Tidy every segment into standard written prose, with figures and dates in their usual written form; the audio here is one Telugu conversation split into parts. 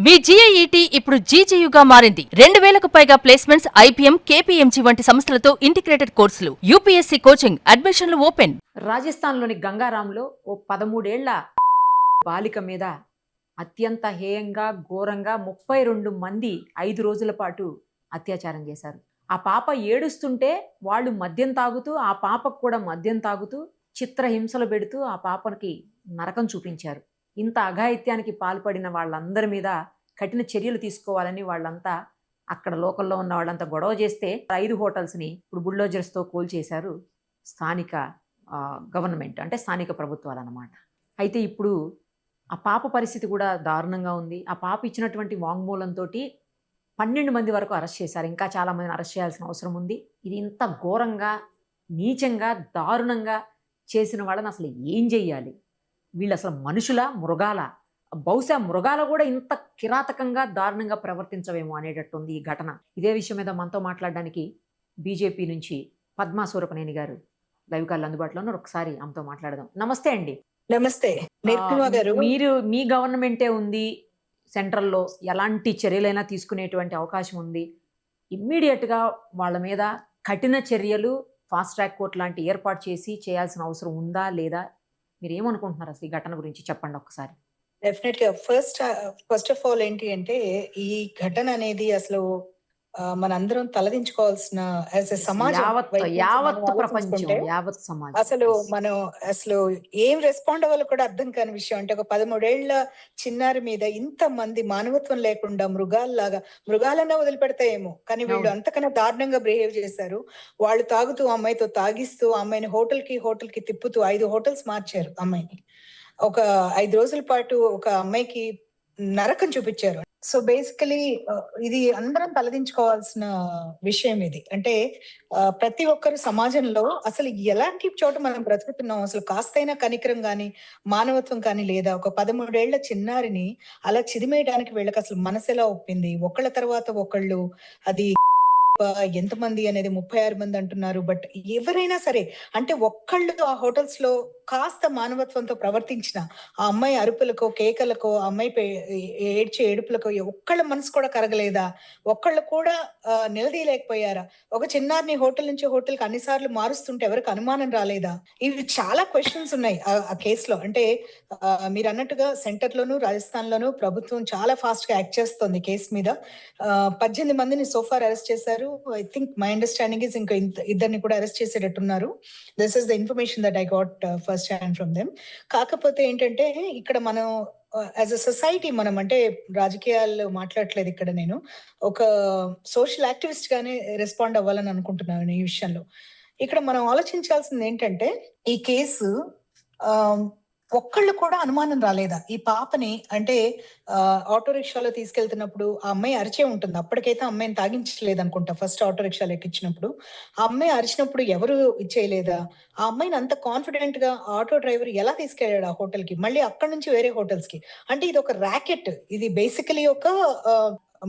మీ GIET ఇప్పుడు GGUగా మారింది. 2000కు పైగా ప్లేస్మెంట్స్, IPM, KPMG వంటి సంస్థలతో ఇంటిగ్రేటెడ్ కోర్సులు, UPSC కోచింగ్, అడ్మిషన్లు ఓపెన్. రాజస్థాన్లోని గంగారాంలో ఓ 13 ఏళ్ల బాలిక మీద అత్యంత హేయంగా, ఘోరంగా 32 మంది 5 రోజుల పాటు అత్యాచారం చేశారు. ఆ పాప ఏడుస్తుంటే వాళ్ళు మద్యం తాగుతూ, ఆ పాపకు కూడా మద్యం తాగుతూ చిత్రహింసలు పెడుతూ ఆ పాపకి నరకం చూపించారు. ఇంత అఘాయిత్యానికి పాల్పడిన వాళ్ళందరి మీద కఠిన చర్యలు తీసుకోవాలని వాళ్ళంతా అక్కడ లోకల్లో ఉన్న వాళ్ళంతా గొడవ చేస్తే 5 హోటల్స్ని ఇప్పుడు బుల్డోజర్స్తో కూల్చేశారు స్థానిక గవర్నమెంట్, అంటే స్థానిక ప్రభుత్వాలు అన్నమాట. అయితే ఇప్పుడు ఆ పాప పరిస్థితి కూడా దారుణంగా ఉంది. ఆ పాప ఇచ్చినటువంటి వాంగ్మూలంతో 12 మంది వరకు అరెస్ట్ చేశారు. ఇంకా చాలామందిని అరెస్ట్ చేయాల్సిన అవసరం ఉంది. ఇది ఇంత ఘోరంగా, నీచంగా, దారుణంగా చేసిన వాళ్ళని అసలు ఏం చెయ్యాలి? వీళ్ళు అసలు మనుషుల, మృగాల? బహుశా మృగాలు కూడా ఇంత కిరాతకంగా, దారుణంగా ప్రవర్తించవేమో అనేటట్టుంది ఈ ఘటన. ఇదే విషయం మీద మనతో మాట్లాడడానికి బీజేపీ నుంచి పద్మా సూరపనేని గారు లైవ్ కాల్ అందుబాటులో ఉన్నారు. ఒకసారి ఆమెతో మాట్లాడదాం. నమస్తే అండి. నమస్తే గారు. మీ గవర్నమెంటే ఉంది సెంట్రల్లో, ఎలాంటి చర్యలైనా తీసుకునేటువంటి అవకాశం ఉంది. ఇమ్మీడియట్గా వాళ్ళ మీద కఠిన చర్యలు, ఫాస్ట్ ట్రాక్ కోర్టు లాంటి ఏర్పాటు చేయాల్సిన అవసరం ఉందా లేదా? మీరు ఏమనుకుంటున్నారు అసలు ఈ ఘటన గురించి చెప్పండి ఒకసారి. డెఫినెట్ గా ఫస్ట్ ఆఫ్ ఆల్ ఏంటి అంటే, ఈ ఘటన అనేది అసలు మనందరం తలదించుకోవాల్సిన సమాజం, యావత్ ప్రపంచం, యావత్ సమాజం అసలు ఏం రెస్పాండ్ అవ్వాలో కూడా అర్థం కాని విషయం. అంటే ఒక 13 ఏళ్ల చిన్నారి మీద ఇంత మంది మానవత్వం లేకుండా మృగాలన్నా వదిలిపెడతాయేమో, కానీ వీళ్ళు అంతకన్నా దారుణంగా బిహేవ్ చేశారు. వాళ్ళు తాగుతూ అమ్మాయితో తాగిస్తూ అమ్మాయిని హోటల్ కి తిప్పుతూ 5 హోటల్స్ మార్చారు అమ్మాయిని. ఒక 5 రోజుల పాటు ఒక అమ్మాయికి నరకం చూపించారు. సో బేసికలీ ఇది అందరం తలదించుకోవాల్సిన విషయం ఇది. అంటే ప్రతి ఒక్కరు సమాజంలో అసలు ఎలాంటి చోట మనం బ్రతుకుతున్నాం, అసలు కాస్తైనా కనికరం గాని, మానవత్వం కానీ లేదా? ఒక 13 ఏళ్ల చిన్నారిని అలా చిదిమేయడానికి వీళ్ళకి అసలు మనసు ఎలా ఒప్పింది? ఒకళ్ళ తర్వాత ఒకళ్ళు, అది ఎంతమంది అనేది 36 మంది అంటున్నారు. బట్ ఎవరైనా సరే, అంటే ఒక్కళ్ళు ఆ హోటల్స్ లో కాస్త మానవత్వంతో ప్రవర్తించిన ఆ అమ్మాయి అరుపులకో, కేకలకో, ఆ అమ్మాయి ఏడ్చే ఏడుపులకో ఒక్కళ్ళ మనసు కూడా కరగలేదా? ఒక్కళ్ళు కూడా నిలదీయలేకపోయారా? ఒక చిన్నారిని హోటల్ నుంచి హోటల్ కి అన్నిసార్లు మారుస్తుంటే ఎవరికి అనుమానం రాలేదా? ఇవి చాలా క్వశ్చన్స్ ఉన్నాయి ఆ కేసులో. అంటే మీరు అన్నట్టుగా సెంటర్ లోను, రాజస్థాన్ లోను ప్రభుత్వం చాలా ఫాస్ట్ గా యాక్ట్ చేస్తుంది కేసు మీద. 18 మందిని సోఫార్ అరెస్ట్ చేశారు. I think my understanding is ఇంకా ఇద్దరిని కూడా అరెస్ట్ చేసేటట్టున్నారు. This is the information that I got first hand from them. కాకపోతే ఏంటంటే, ఇక్కడ మనం యాజ్ అ సొసైటీ, మనం అంటే రాజకీయాలు మాట్లాడట్లేదు ఇక్కడ, నేను ఒక సోషల్ యాక్టివిస్ట్ గానే రెస్పాండ్ అవ్వాలని అనుకుంటున్నాను ఈ విషయంలో. ఇక్కడ మనం ఆలోచించాల్సింది ఏంటంటే, ఈ కేసు ఒక్కళ్ళు కూడా అనుమానం రాలేదా? ఈ పాపని అంటే ఆటో రిక్షాలో తీసుకెళ్తున్నప్పుడు ఆ అమ్మాయి అరిచే ఉంటుంది. అప్పటికైతే అమ్మాయిని తాగించలేదు అనుకుంటా. ఫస్ట్ ఆటో రిక్షాలో ఎక్కించినప్పుడు ఆ అమ్మాయి అరిచినప్పుడు ఎవరు ఇచ్చేయలేదా? ఆ అమ్మాయిని అంత కాన్ఫిడెంట్ గా ఆటో డ్రైవర్ ఎలా తీసుకెళ్ళాడు ఆ హోటల్ కి, మళ్ళీ అక్కడి నుంచి వేరే హోటల్స్ కి? అంటే ఇది ఒక ర్యాకెట్, ఇది బేసికలీ ఒక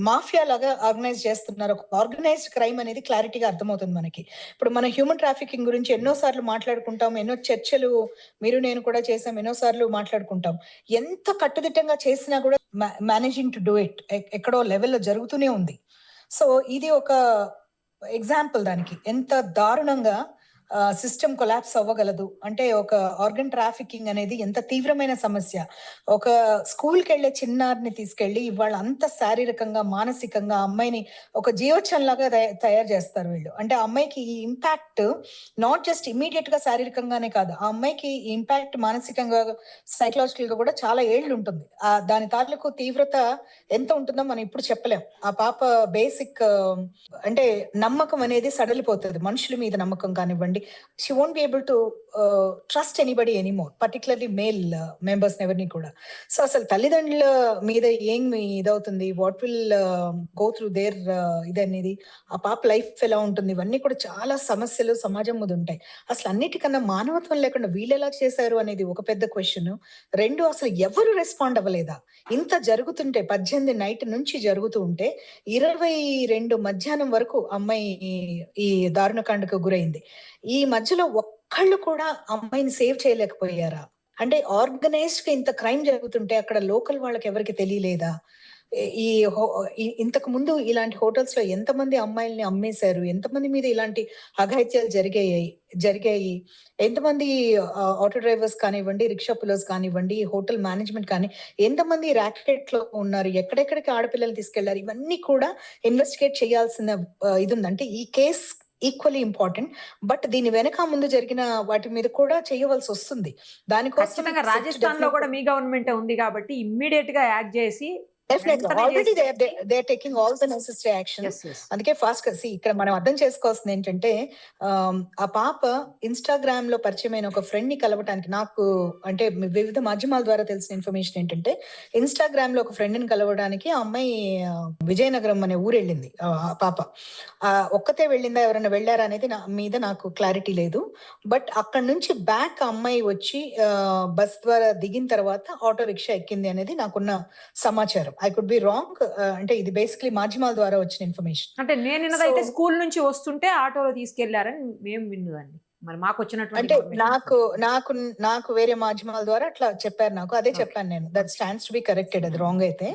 మాఫియా లాగా ఆర్గనైజ్ చేస్తున్నారు. ఒక ఆర్గనైజ్డ్ క్రైమ్ అనేది క్లారిటీగా అర్థమవుతుంది మనకి. ఇప్పుడు మనం హ్యూమన్ ట్రాఫికింగ్ గురించి ఎన్నో సార్లు మాట్లాడుకుంటాం, ఎన్నో చర్చలు మీరు నేను కూడా చేసాం, ఎన్నో సార్లు మాట్లాడుకుంటాం. ఎంత కట్టుదిట్టంగా చేసినా కూడా మేనేజింగ్ టు డూ ఇట్ ఎక్కడో లెవెల్లో జరుగుతూనే ఉంది. సో ఇది ఒక ఎగ్జాంపుల్ దానికి, ఎంత దారుణంగా సిస్టమ్ కొలాప్స్ అవ్వగలదు. అంటే ఒక ఆర్గన్ ట్రాఫికింగ్ అనేది ఎంత తీవ్రమైన సమస్య. ఒక స్కూల్కి వెళ్లే చిన్నారిని తీసుకెళ్లి ఇవాళ అంత శారీరకంగా, మానసికంగా అమ్మాయిని ఒక జీవోత్సవంలాగా తయారు చేస్తారు వీళ్ళు. అంటే ఆ అమ్మాయికి ఈ ఇంపాక్ట్ నాట్ జస్ట్ ఇమీడియట్ గా శారీరకంగానే కాదు, ఆ అమ్మాయికి ఈ ఇంపాక్ట్ మానసికంగా, సైకలాజికల్ గా కూడా చాలా ఏళ్ళు ఉంటుంది. దాని తాలూకు తీవ్రత ఎంత ఉంటుందో మనం ఇప్పుడు చెప్పలేం. ఆ పాప బేసిక్ అంటే నమ్మకం అనేది సడలిపోతుంది, మనుషుల మీద నమ్మకం కానివ్వండి. She won't be able to trust anybody anymore, particularly male members ఎవరిని కూడా. సో అసలు తల్లిదండ్రుల మీద ఏం ఇదవుతుంది, what will go through there ఇదనేది, ఆ పాప లైఫ్ ఎలా ఉంటుంది, ఇవన్నీ కూడా చాలా సమస్యలు సమాజం ముందు ఉంటాయి. అసలు అన్నిటికన్నా మానవత్వం లేకుండా వీళ్ళు ఎలా చేశారు అనేది ఒక పెద్ద క్వశ్చన్. రెండు, అసలు ఎవరు రెస్పాండ్ అవ్వలేదా? ఇంత జరుగుతుంటే, 18 నైట్ నుంచి జరుగుతూ ఉంటే 22 మధ్యాహ్నం వరకు అమ్మాయి ఈ దారుణకాండకు గురైంది. ఈ మధ్యలో ఒక్కళ్ళు కూడా అమ్మాయిని సేవ్ చేయలేకపోయారా? అంటే ఆర్గనైజ్డ్ గా ఇంత క్రైమ్ జరుగుతుంటే అక్కడ లోకల్ వాళ్ళకి ఎవరికి తెలియలేదా? ఈ ఇంతకు ముందు ఇలాంటి హోటల్స్ లో ఎంతమంది అమ్మాయిల్ని అమ్మేశారు, ఎంతమంది మీద ఇలాంటి అఘాయిత్యాలు జరిగాయి, ఎంతమంది ఆటో డ్రైవర్స్ కానివ్వండి, రిక్షా పుల్లర్స్ కానివ్వండి, హోటల్ మేనేజ్మెంట్ కానీ ఎంతమంది ర్యాకెట్ లో ఉన్నారు, ఎక్కడెక్కడికి ఆడపిల్లలు తీసుకెళ్లారు, ఇవన్నీ కూడా ఇన్వెస్టిగేట్ చేయాల్సిన ఇది ఉంది. అంటే ఈ కేస్ ఈక్వల్లీ ఇంపార్టెంట్, బట్ దీని వెనక ముందు జరిగిన వాటి మీద కూడా చేయవలసి వస్తుంది. దానికోసం ఖచ్చితంగా రాజస్థాన్ లో కూడా మీ గవర్నమెంట్ ఉంది కాబట్టి ఇమ్మీడియట్ గా యాక్ట్ చేసి డెఫినెట్లీ వెంటనే ఆల్రెడీ చేస్తే- they taking all the necessary action. Yes, yes. అందుకే ఫాస్ట్ గా ఇక్కడ మనం అర్థం చేసుకోవాల్సింది ఏంటంటే, ఆ పాప ఇన్స్టాగ్రామ్ లో పరిచయమైన ఒక ఫ్రెండ్ ని కలవటానికి, నాకు అంటే వివిధ మాధ్యమాల ద్వారా తెలిసిన ఇన్ఫర్మేషన్ ఏంటంటే, ఇన్స్టాగ్రామ్ లో ఒక ఫ్రెండ్ ని కలవడానికి ఆ అమ్మాయి విజయనగరం అనే ఊరు వెళ్ళింది. ఆ పాప ఒక్కతే వెళ్ళిందా, ఎవరైనా వెళ్ళారా అనేది నా మీద నాకు క్లారిటీ లేదు. బట్ అక్కడ నుంచి బ్యాక్ అమ్మాయి వచ్చి బస్ ద్వారా దిగిన తర్వాత ఆటో రిక్షా ఎక్కింది అనేది నాకున్న సమాచారం. ఐ కుడ్ బి రాంగ్, అంటే ఇది బేసిక్లీ మాధ్యమాల ద్వారా వచ్చిన ఇన్ఫర్మేషన్. అంటే నేను విన్నదైతే So- స్కూల్ నుంచి వస్తుంటే ఆటోలో తీసుకెళ్లారని మేము విన్నదండి. మరి మాకు వచ్చినటువంటి అంటే information. నాకు వేరే మాధ్యమాల ద్వారా అట్లా చెప్పారు. నాకు అదే Okay. చెప్పాను నేను. That stands to be corrected, అది రాంగ్ అయితే.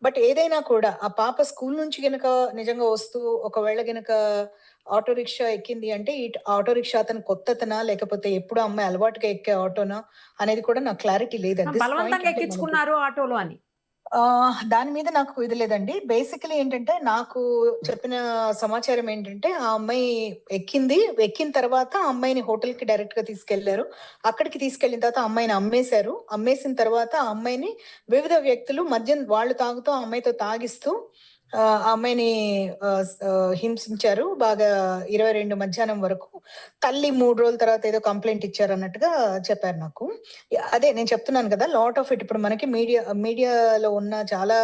బట్ ఏదైనా కూడా ఆ పాప స్కూల్ నుంచి గనక నిజంగా వస్తూ ఒకవేళ గనక ఆటో రిక్షా ఎక్కింది అంటే, ఈ ఆటో రిక్షా అతను కొత్తతనా, లేకపోతే ఎప్పుడు అమ్మాయి అలవాటుగా ఎక్కే ఆటోనా అనేది కూడా నాకు క్లారిటీ లేదు. at this point. బలవంతంగా అంటే మనకి- ఎక్కించుకున్నారు ఆటోలో అని. దాని మీద నాకు ఇది లేదండి. బేసికలీ ఏంటంటే, నాకు చెప్పిన సమాచారం ఏంటంటే, ఆ అమ్మాయి ఎక్కిన తర్వాత ఆ అమ్మాయిని హోటల్ కి డైరెక్ట్ గా తీసుకెళ్లారు. అక్కడికి తీసుకెళ్లిన తర్వాత ఆ అమ్మాయిని అమ్మేశారు. అమ్మేసిన తర్వాత ఆ అమ్మాయిని వివిధ వ్యక్తులు మద్యం వాళ్ళు తాగుతూ ఆ అమ్మాయితో తాగిస్తూ ఆ అమ్మాయిని హింసించారు బాగా 22 మధ్యాహ్నం వరకు. తల్లి 3 రోజుల తర్వాత ఏదో కంప్లైంట్ ఇచ్చారు అన్నట్టుగా చెప్పారు నాకు. అదే నేను చెప్తున్నాను కదా, లాట్ ఆఫ్ ఇట్ ఇప్పుడు మనకి మీడియాలో ఉన్న చాలా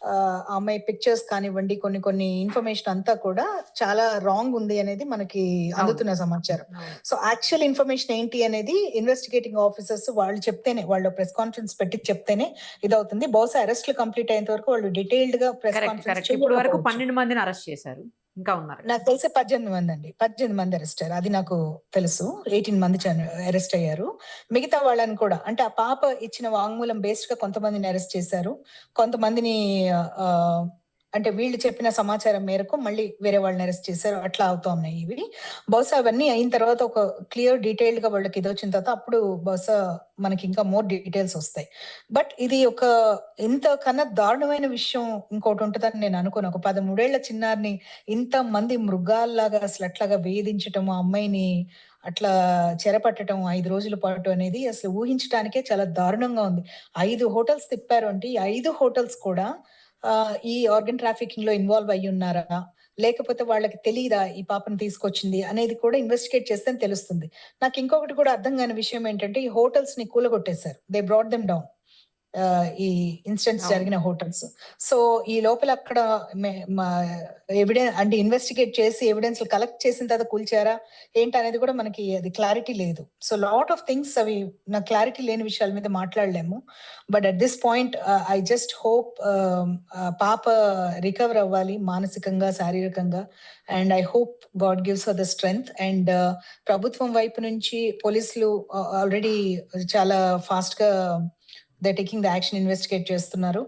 ఆ అమ్మాయి పిక్చర్స్ కానివ్వండి, కొన్ని ఇన్ఫర్మేషన్ అంతా కూడా చాలా రాంగ్ ఉంది అనేది మనకి అందుతున్న సమాచారం. సో యాక్చువల్ ఇన్ఫర్మేషన్ ఏంటి అనేది ఇన్వెస్టిగేటింగ్ ఆఫీసర్స్ వాళ్ళు చెప్తేనే, వాళ్ళు ప్రెస్ కాన్ఫరెన్స్ పెట్టి చెప్తేనే ఇదవుతుంది. బహుశా అరెస్ట్లు కంప్లీట్ అయ్యేంత వరకు వాళ్ళు డీటెయిల్డ్ గా ప్రెస్ కరెక్ట్ కాన్ఫరెన్స్ కరెక్ట్. ఇప్పుడు వరకు 12 మందిని అరెస్ట్ చేశారు, ఇంకా ఉన్నారు. నాకు తెలిసి 18 మంది అండి. 18 మంది అరెస్ట్ అయ్యారు, అది నాకు తెలుసు. 18 మంది అరెస్ట్ అయ్యారు. మిగతా వాళ్ళని కూడా, అంటే ఆ పాప ఇచ్చిన వాంగ్మూలం బేస్డ్ గా కొంతమందిని అరెస్ట్ చేశారు. కొంతమందిని ఆ అంటే వీళ్ళు చెప్పిన సమాచారం మేరకు మళ్ళీ వేరే వాళ్ళని అరెస్ట్ చేశారు. అట్లా అవుతా ఉన్నాయి ఇవి. బహుశా అవన్నీ అయిన తర్వాత ఒక క్లియర్ డీటెయిల్డ్ గా వాళ్ళకి ఇది వచ్చిన తర్వాత అప్పుడు బహుశా మనకి ఇంకా మోర్ డీటెయిల్స్ వస్తాయి. బట్ ఇది ఒక ఇంతకన్నా దారుణమైన విషయం ఇంకోటి ఉంటుందని నేను అనుకోను. ఒక 13 ఏళ్ల చిన్నారిని ఇంత మంది మృగాల్లాగా అసలు అట్లాగా వేధించటం, ఆ అమ్మాయిని అట్లా చెరపట్టడం 5 రోజుల పాటు అనేది అసలు ఊహించడానికే చాలా దారుణంగా ఉంది. 5 హోటల్స్ తిప్పారు అంటే, ఈ 5 హోటల్స్ కూడా ఈ ఆర్గన్ ట్రాఫికింగ్ లో ఇన్వాల్వ్ అయ్యి ఉన్నారా, లేకపోతే వాళ్ళకి తెలియదా ఈ పాపను తీసుకొచ్చింది అనేది కూడా ఇన్వెస్టిగేట్ చేస్తే తెలుస్తుంది. నాకు ఇంకొకటి కూడా అర్థం కాని విషయం ఏంటంటే, ఈ హోటల్స్ ని కూలగొట్టేశారు. దే బ్రాట్ దెమ్ డౌన్, ఈ ఇన్సిడెంట్స్ అవును. జరిగిన హోటల్స్. సో ఈ లోపల అక్కడ ఎవిడెన్స్ అంటే ఇన్వెస్టిగేట్ చేసి ఎవిడెన్స్ కలెక్ట్ చేసిన తర్వాత కూల్చారా ఏంటి అనేది కూడా మనకి అది క్లారిటీ లేదు. సో లాట్ ఆఫ్ థింగ్స్ అవి నాకు క్లారిటీ లేని విషయాల మీద మాట్లాడలేము. But at this point I just hope పాప రికవర్ అవ్వాలి మానసికంగా, శారీరకంగా. And I hope God gives her the strength. And ప్రభుత్వం వైపు నుంచి పోలీసులు ఆల్రెడీ చాలా ఫాస్ట్ గా they taking the action, investigate చేస్తున్నారు.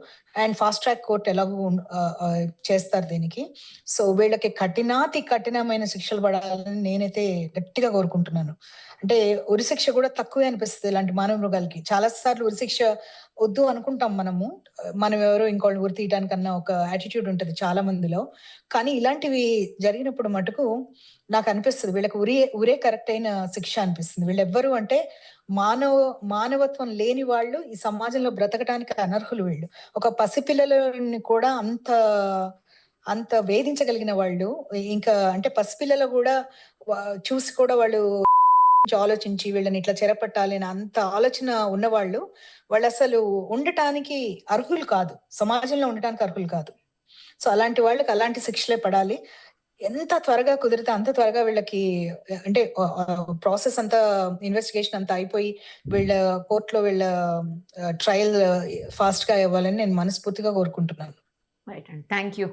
అండ్ ఫాస్ట్ ట్రాక్ కోర్ట్ ఎలాగో చేస్తారు దీనికి. సో వీళ్ళకి కఠినమైన శిక్షలు పడాలని నేనైతే గట్టిగా కోరుకుంటున్నాను. అంటే ఉరిశిక్ష కూడా తక్కువే అనిపిస్తుంది ఇలాంటి మానవ మృగాలకి. చాలా సార్లు ఉరిశిక్ష వద్దు అనుకుంటాం మనం ఎవరో ఇంకోళ్ళు ఉరి తీయడానికన్నా ఒక యాటిట్యూడ్ ఉంటుంది చాలా మందిలో. కానీ ఇలాంటివి జరిగినప్పుడు మటుకు నాకు అనిపిస్తుంది వీళ్ళకి ఉరే కరెక్ట్ అయిన శిక్ష అనిపిస్తుంది. వీళ్ళెవ్వరు అంటే మానవత్వం లేని వాళ్ళు, ఈ సమాజంలో బ్రతకడానికి అనర్హులు వీళ్ళు. ఒక పసిపిల్లలని కూడా అంత వేధించగలిగిన వాళ్ళు. ఇంకా అంటే పసిపిల్లలు కూడా చూసి కూడా వాళ్ళు ఆలోచించి వీళ్ళని ఇట్లా చెరపట్టాలి అని అంత ఆలోచన ఉన్నవాళ్ళు, వాళ్ళు అసలు ఉండటానికి అర్హులు కాదు, సమాజంలో ఉండటానికి అర్హులు కాదు. సో అలాంటి వాళ్ళకి అలాంటి శిక్షలే పడాలి. ఎంత త్వరగా కుదిరితే అంత త్వరగా వీళ్ళకి, అంటే ప్రాసెస్ అంతా, ఇన్వెస్టిగేషన్ అంతా అయిపోయి వీళ్ళ కోర్టులో వీళ్ళ ట్రయల్ ఫాస్ట్ గా ఇవ్వాలని నేను మనస్ఫూర్తిగా కోరుకుంటున్నాను. రైట్ అండి, థ్యాంక్ యూ.